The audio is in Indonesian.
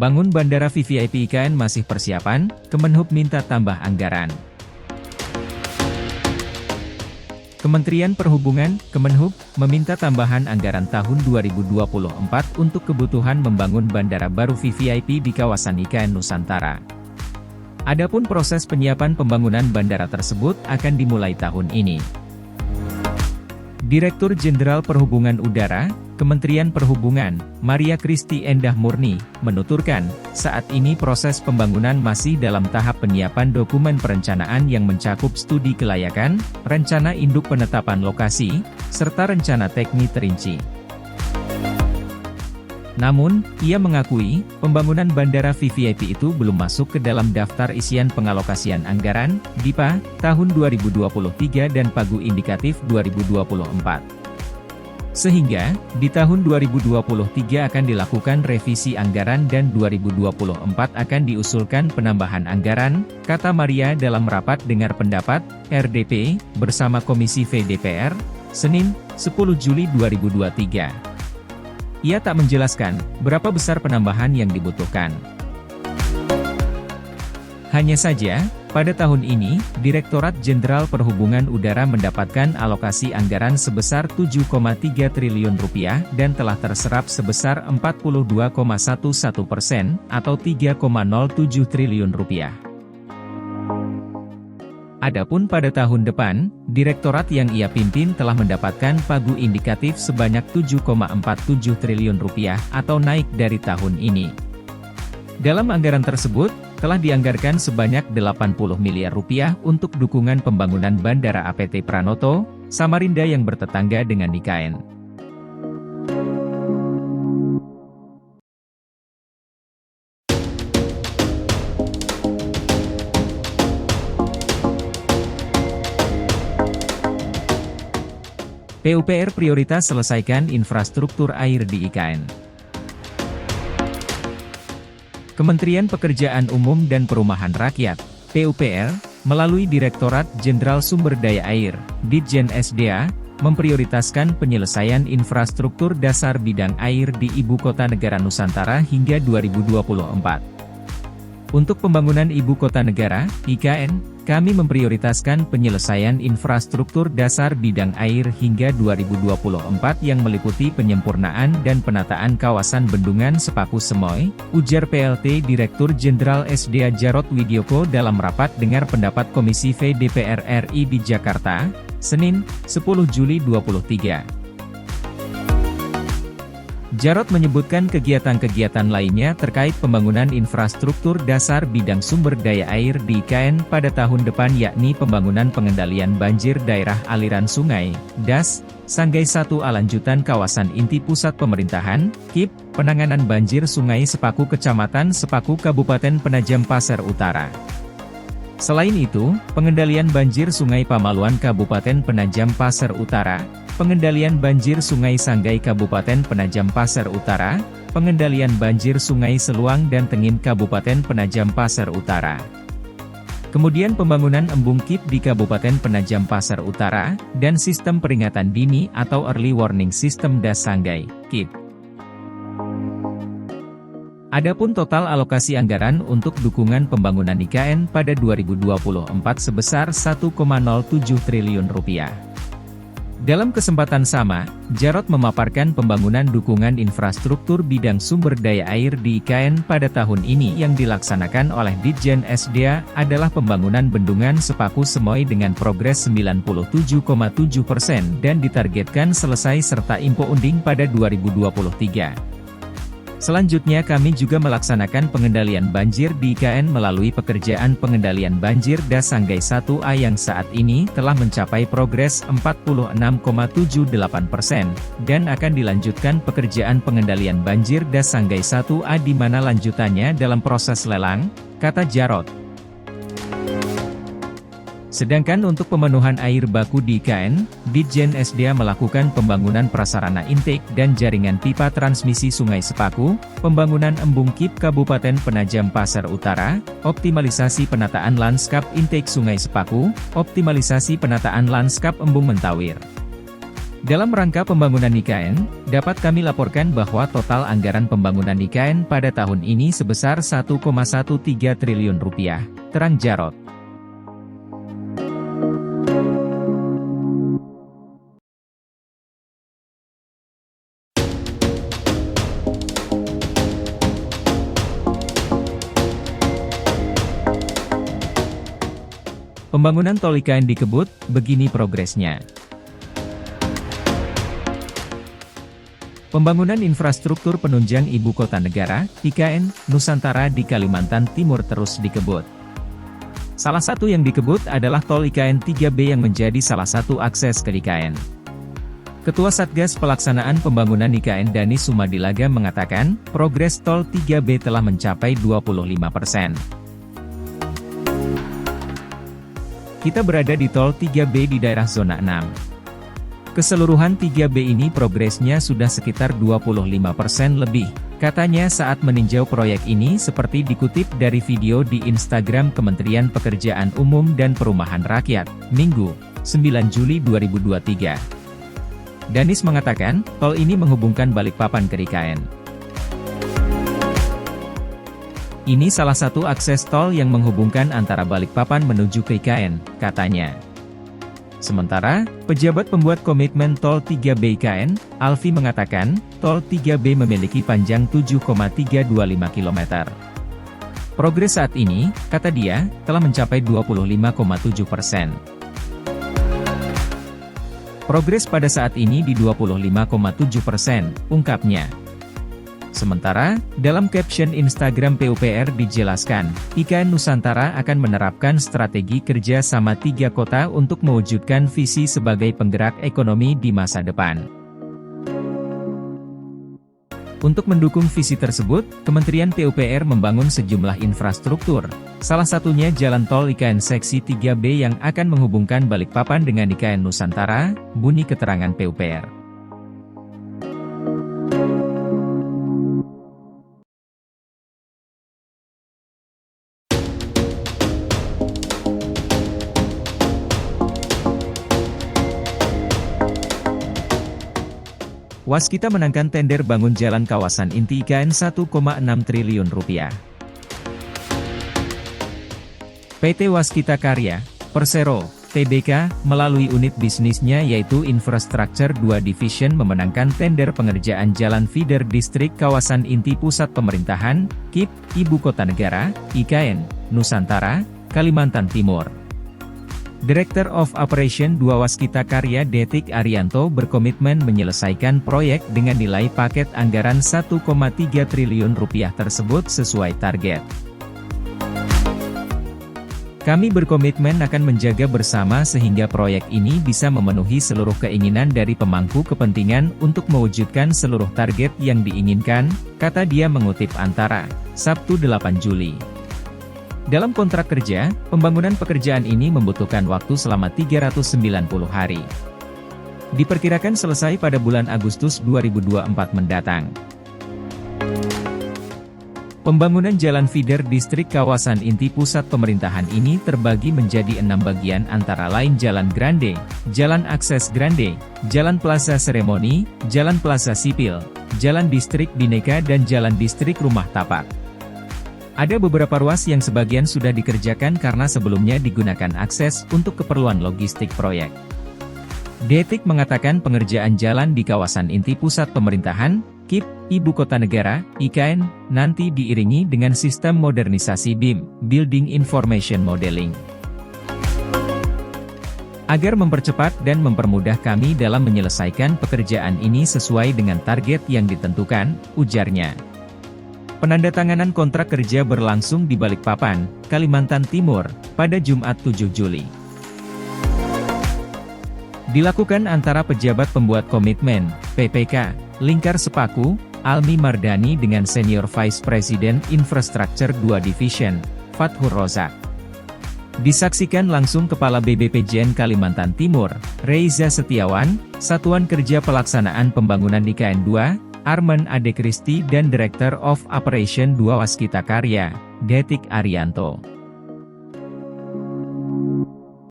Bangun Bandara VVIP IKN masih persiapan, Kemenhub minta tambah anggaran. Kementerian Perhubungan, Kemenhub, meminta tambahan anggaran tahun 2024 untuk kebutuhan membangun bandara baru VVIP di kawasan IKN Nusantara. Adapun proses penyiapan pembangunan bandara tersebut akan dimulai tahun ini. Direktur Jenderal Perhubungan Udara, Kementerian Perhubungan, Maria Christy Endah Murni, menuturkan, saat ini proses pembangunan masih dalam tahap penyiapan dokumen perencanaan yang mencakup studi kelayakan, rencana induk penetapan lokasi, serta rencana teknis terinci. Namun, ia mengakui, pembangunan bandara VVIP itu belum masuk ke dalam daftar isian pengalokasian anggaran, DIPA, tahun 2023 dan pagu indikatif 2024. Sehingga, di tahun 2023 akan dilakukan revisi anggaran dan 2024 akan diusulkan penambahan anggaran, kata Maria dalam rapat dengar pendapat, RDP, bersama Komisi V DPR, Senin, 10 Juli 2023. Ia tak menjelaskan, berapa besar penambahan yang dibutuhkan. Hanya saja, pada tahun ini, Direktorat Jenderal Perhubungan Udara mendapatkan alokasi anggaran sebesar Rp7,3 triliun dan telah terserap sebesar 42,11% atau Rp3,07 triliun. Adapun pada tahun depan, direktorat yang ia pimpin telah mendapatkan pagu indikatif sebanyak Rp7,47 triliun atau naik dari tahun ini. Dalam anggaran tersebut, telah dianggarkan sebanyak Rp80 miliar untuk dukungan pembangunan Bandara APT Pranoto, Samarinda yang bertetangga dengan IKN. PUPR prioritas selesaikan infrastruktur air di IKN. Kementerian Pekerjaan Umum dan Perumahan Rakyat, PUPR, melalui Direktorat Jenderal Sumber Daya Air, Ditjen SDA, memprioritaskan penyelesaian infrastruktur dasar bidang air di Ibu Kota Negara Nusantara hingga 2024. Untuk pembangunan Ibu Kota Negara, IKN, kami memprioritaskan penyelesaian infrastruktur dasar bidang air hingga 2024 yang meliputi penyempurnaan dan penataan kawasan Bendungan Sepaku Semoy, ujar PLT Direktur Jenderal SDA Jarod Widyoko dalam rapat dengar pendapat Komisi V DPR RI di Jakarta, Senin, 10 Juli 2023. Jarod menyebutkan kegiatan-kegiatan lainnya terkait pembangunan infrastruktur dasar bidang sumber daya air di IKN pada tahun depan yakni pembangunan pengendalian banjir daerah aliran sungai, DAS, Sanggai 1 lanjutan kawasan inti pusat pemerintahan, KIP, penanganan banjir Sungai Sepaku Kecamatan Sepaku Kabupaten Penajam Pasir Utara. Selain itu, pengendalian banjir Sungai Pamaluan Kabupaten Penajam Pasir Utara, pengendalian banjir Sungai Sanggai Kabupaten Penajam Pasir Utara, pengendalian banjir Sungai Seluang dan Tengin Kabupaten Penajam Pasir Utara. Kemudian pembangunan embung KIP di Kabupaten Penajam Pasir Utara, dan sistem peringatan dini atau Early Warning System DAS Sanggai, KIP. Adapun total alokasi anggaran untuk dukungan pembangunan IKN pada 2024 sebesar Rp1,07 triliun. Dalam kesempatan sama, Jarod memaparkan pembangunan dukungan infrastruktur bidang sumber daya air di IKN pada tahun ini yang dilaksanakan oleh Ditjen SDA adalah pembangunan Bendungan Sepaku Semoy dengan progres 97,7% dan ditargetkan selesai serta impo unding pada 2023. Selanjutnya kami juga melaksanakan pengendalian banjir di IKN melalui pekerjaan pengendalian banjir DAS Sanggai 1A yang saat ini telah mencapai progres 46,78% dan akan dilanjutkan pekerjaan pengendalian banjir DAS Sanggai 1A di mana lanjutannya dalam proses lelang, kata Jarod. Sedangkan untuk pemenuhan air baku di IKN, Ditjen SDA melakukan pembangunan prasarana intake dan jaringan pipa transmisi Sungai Sepaku, pembangunan embung KIP Kabupaten Penajam Pasir Utara, optimalisasi penataan lanskap intake Sungai Sepaku, optimalisasi penataan lanskap embung Mentawir. Dalam rangka pembangunan IKN, dapat kami laporkan bahwa total anggaran pembangunan IKN pada tahun ini sebesar 1,13 triliun rupiah, terang Jarot. Pembangunan tol IKN di Kebut, begini progresnya. Pembangunan infrastruktur penunjang Ibu Kota Negara, IKN, Nusantara di Kalimantan Timur terus dikebut. Salah satu yang dikebut adalah tol IKN 3B yang menjadi salah satu akses ke IKN. Ketua Satgas Pelaksanaan Pembangunan IKN Dani Sumadilaga mengatakan, progres tol 3B telah mencapai 25%. Kita berada di tol 3B di daerah zona 6. Keseluruhan 3B ini progresnya sudah sekitar 25% lebih, katanya saat meninjau proyek ini seperti dikutip dari video di Instagram Kementerian Pekerjaan Umum dan Perumahan Rakyat, Minggu, 9 Juli 2023. Danis mengatakan, tol ini menghubungkan Balikpapan ke IKN. Ini salah satu akses tol yang menghubungkan antara Balikpapan menuju ke IKN, katanya. Sementara, pejabat pembuat komitmen Tol 3B IKN, Alfi mengatakan, Tol 3B memiliki panjang 7,325 km. Progres saat ini, kata dia, telah mencapai 25,7%. Progres pada saat ini di 25,7%, ungkapnya. Sementara, dalam caption Instagram PUPR dijelaskan, IKN Nusantara akan menerapkan strategi kerja sama 3 kota untuk mewujudkan visi sebagai penggerak ekonomi di masa depan. Untuk mendukung visi tersebut, Kementerian PUPR membangun sejumlah infrastruktur, salah satunya Jalan Tol IKN Seksi 3B yang akan menghubungkan Balikpapan dengan IKN Nusantara, bunyi keterangan PUPR. Waskita menangkan tender bangun jalan kawasan inti IKN 1,6 triliun rupiah. PT Waskita Karya, Persero, Tbk, melalui unit bisnisnya yaitu Infrastructure 2 Division memenangkan tender pengerjaan jalan feeder distrik kawasan inti pusat pemerintahan, KIP, Ibu Kota Negara, IKN, Nusantara, Kalimantan Timur. Director of Operation 2 Waskita Karya Detik Arianto berkomitmen menyelesaikan proyek dengan nilai paket anggaran 1,3 triliun rupiah tersebut sesuai target. Kami berkomitmen akan menjaga bersama sehingga proyek ini bisa memenuhi seluruh keinginan dari pemangku kepentingan untuk mewujudkan seluruh target yang diinginkan, kata dia mengutip Antara, Sabtu 8 Juli. Dalam kontrak kerja, pembangunan pekerjaan ini membutuhkan waktu selama 390 hari. Diperkirakan selesai pada bulan Agustus 2024 mendatang. Pembangunan jalan feeder distrik kawasan inti pusat pemerintahan ini terbagi menjadi 6 bagian antara lain Jalan Grande, Jalan Akses Grande, Jalan Plaza Seremoni, Jalan Plaza Sipil, Jalan Distrik Bhinneka dan Jalan Distrik Rumah Tapak. Ada beberapa ruas yang sebagian sudah dikerjakan karena sebelumnya digunakan akses untuk keperluan logistik proyek. Detik mengatakan pengerjaan jalan di kawasan inti pusat pemerintahan, KIP, Ibu Kota Negara, IKN, nanti diiringi dengan sistem modernisasi BIM, Building Information Modeling. Agar mempercepat dan mempermudah kami dalam menyelesaikan pekerjaan ini sesuai dengan target yang ditentukan, ujarnya. Penandatanganan kontrak kerja berlangsung di Balikpapan, Kalimantan Timur, pada Jumat 7 Juli. Dilakukan antara pejabat pembuat komitmen, PPK, Lingkar Sepaku, Almi Mardani dengan Senior Vice President Infrastructure 2 Division, Fathur Rozak. Disaksikan langsung Kepala BBPJN Kalimantan Timur, Reza Setiawan, Satuan Kerja Pelaksanaan Pembangunan IKN 2, Arman Ade Kristi dan Director of Operation 2 Waskita Karya, Detik Arianto.